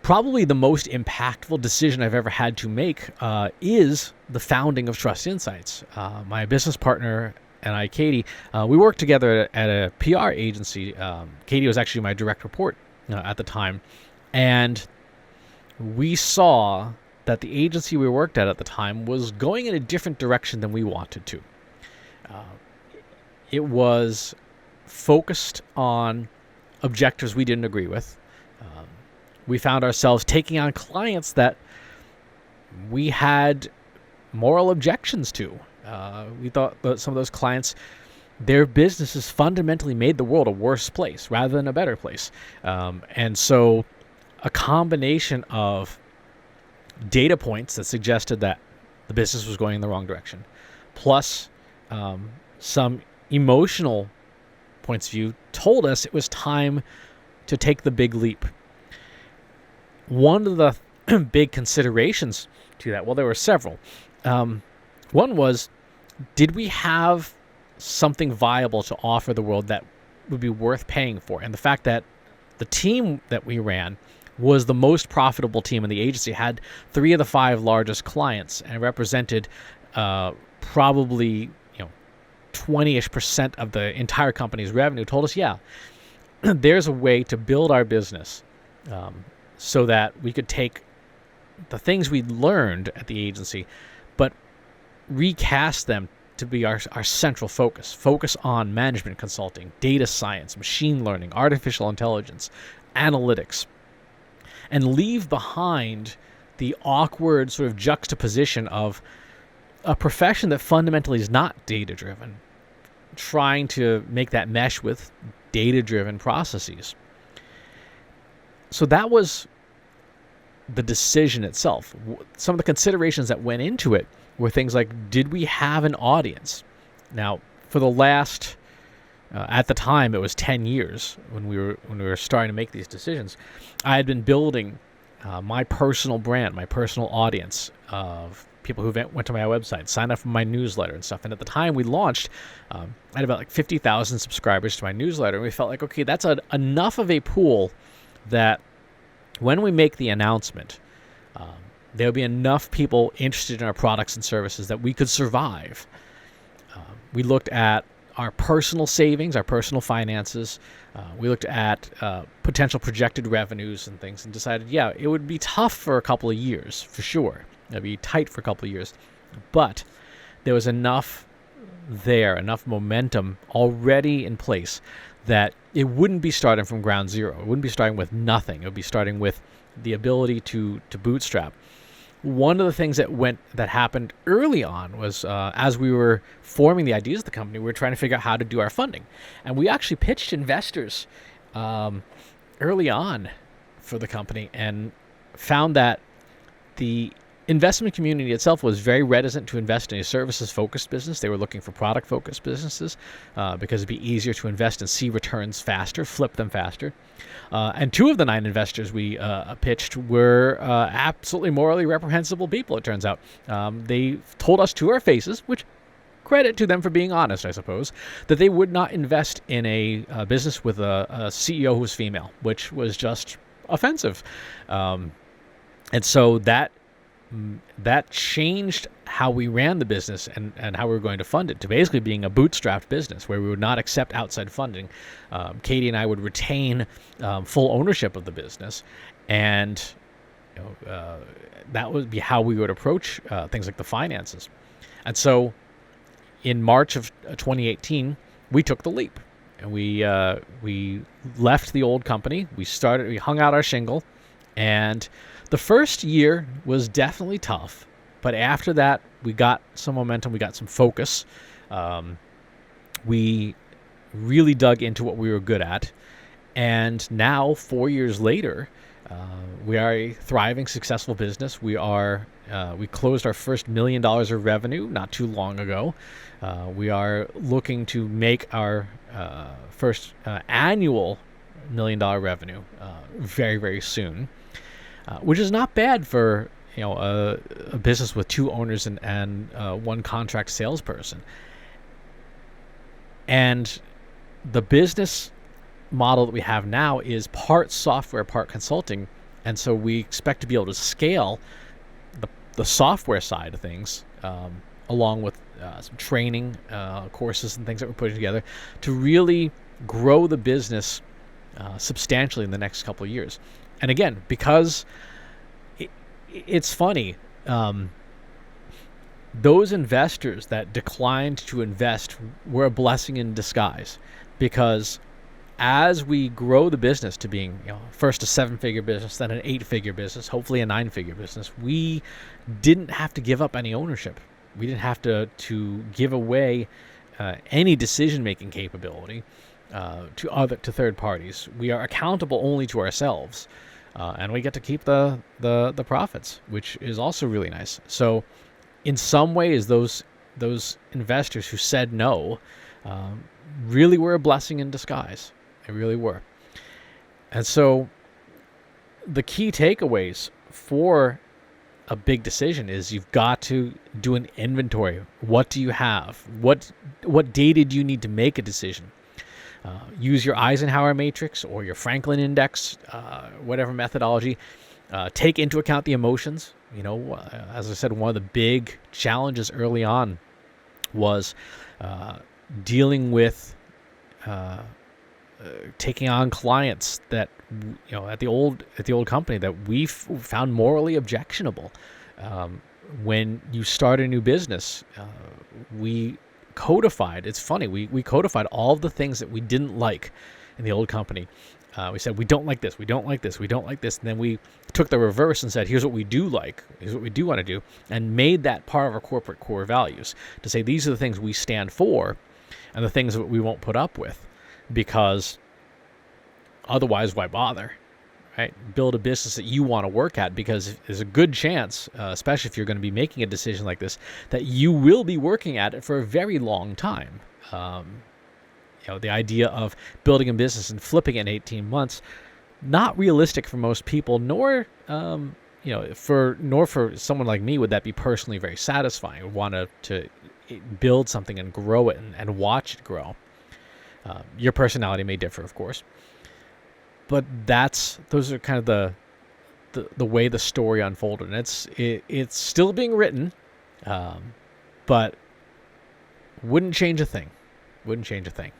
Probably the most impactful decision I've ever had to make is the founding of Trust Insights. My business partner and I, Katie, we worked together at a PR agency. Katie was actually my direct report at the time. And we saw that the agency we worked at the time was going in a different direction than we wanted to. It was focused on objectives we didn't agree with. We found ourselves taking on clients that we had moral objections to. We thought that some of those clients, their businesses fundamentally made the world a worse place rather than a better place. And so a combination of data points that suggested that the business was going in the wrong direction, plus some emotional points of view, told us it was time to take the big leap. One of the big considerations to that, well, there were several. One was, did we have something viable to offer the world that would be worth paying for? And the fact that the team that we ran was the most profitable team in the agency, had 3 of the 5 largest clients, and represented probably 20-ish% of the entire company's revenue, told us, yeah, there's a way to build our business so that we could take the things we learned at the agency, but recast them to be our central focus on management consulting, data science, machine learning, artificial intelligence, analytics, and leave behind the awkward sort of juxtaposition of a profession that fundamentally is not data-driven, trying to make that mesh with data-driven processes. So that was the decision itself. Some of the considerations that went into it were things like, did we have an audience? Now, for the last, at the time, it was 10 years when we were starting to make these decisions, I had been building my personal brand, my personal audience of people who went to my website, signed up for my newsletter and stuff. And at the time we launched, I had about 50,000 subscribers to my newsletter. And we felt like, okay, that's enough of a pool that when we make the announcement, there'll be enough people interested in our products and services that we could survive. We looked at our personal savings, our personal finances. We looked at potential projected revenues and things, and decided, yeah, it would be tough for a couple of years, for sure. It'd be tight for a couple of years. But there was enough momentum already in place that it wouldn't be starting from ground zero. It wouldn't be starting with nothing. It would be starting with the ability to bootstrap. One of the things that happened early on was as we were forming the ideas of the company, we were trying to figure out how to do our funding. And we actually pitched investors early on for the company and found that the investment community itself was very reticent to invest in a services-focused business. They were looking for product-focused businesses because it'd be easier to invest and see returns faster, flip them faster. And 2 of the 9 investors we pitched were absolutely morally reprehensible people, it turns out. They told us to our faces, which credit to them for being honest, I suppose, that they would not invest in a business with a CEO who was female, which was just offensive. And so that changed how we ran the business and how we were going to fund it, to basically being a bootstrapped business where we would not accept outside funding. Katie and I would retain full ownership of the business, and that would be how we would approach things like the finances. And so in March of 2018, we took the leap, and we left the old company. We hung out our shingle, and the first year was definitely tough, but after that, we got some momentum, we got some focus. We really dug into what we were good at, and now, 4 years later, we are a thriving, successful business. We closed our first $1 million of revenue not too long ago. We are looking to make our first annual $1 million revenue very, very soon. Which is not bad for a business with 2 owners and 1 contract salesperson. And the business model that we have now is part software, part consulting, And so we expect to be able to scale the software side of things, along with some training courses and things that we're putting together to really grow the business substantially in the next couple of years. And again, because it's funny, those investors that declined to invest were a blessing in disguise, because as we grow the business to being, first a 7-figure business, then an 8-figure business, hopefully a 9-figure business, we didn't have to give up any ownership. We didn't have to give away any decision-making capability to third parties. We are accountable only to ourselves, and we get to keep the profits, which is also really nice. So, in some ways, those investors who said no really were a blessing in disguise. They really were. And so, the key takeaways for a big decision is you've got to do an inventory. What do you have? What data do you need to make a decision? Use your Eisenhower matrix or your Franklin index, whatever methodology. Take into account the emotions. As I said, one of the big challenges early on was dealing with taking on clients that at the old company that we found morally objectionable. When you start a new business, we codified. It's funny. We codified all of the things that we didn't like in the old company. We said, we don't like this, we don't like this, we don't like this. And then we took the reverse and said, here's what we do like, here's what we do want to do, and made that part of our corporate core values to say, these are the things we stand for and the things that we won't put up with, because otherwise, why bother, right? Build a business that you want to work at, because there's a good chance, especially if you're going to be making a decision like this, that you will be working at it for a very long time. The idea of building a business and flipping it in 18 months, not realistic for most people, nor for someone like me would that be personally very satisfying. I would want to build something and grow it and watch it grow. Your personality may differ, of course, but those are kind of the way the story unfolded, and it's still being written, but wouldn't change a thing. Wouldn't change a thing.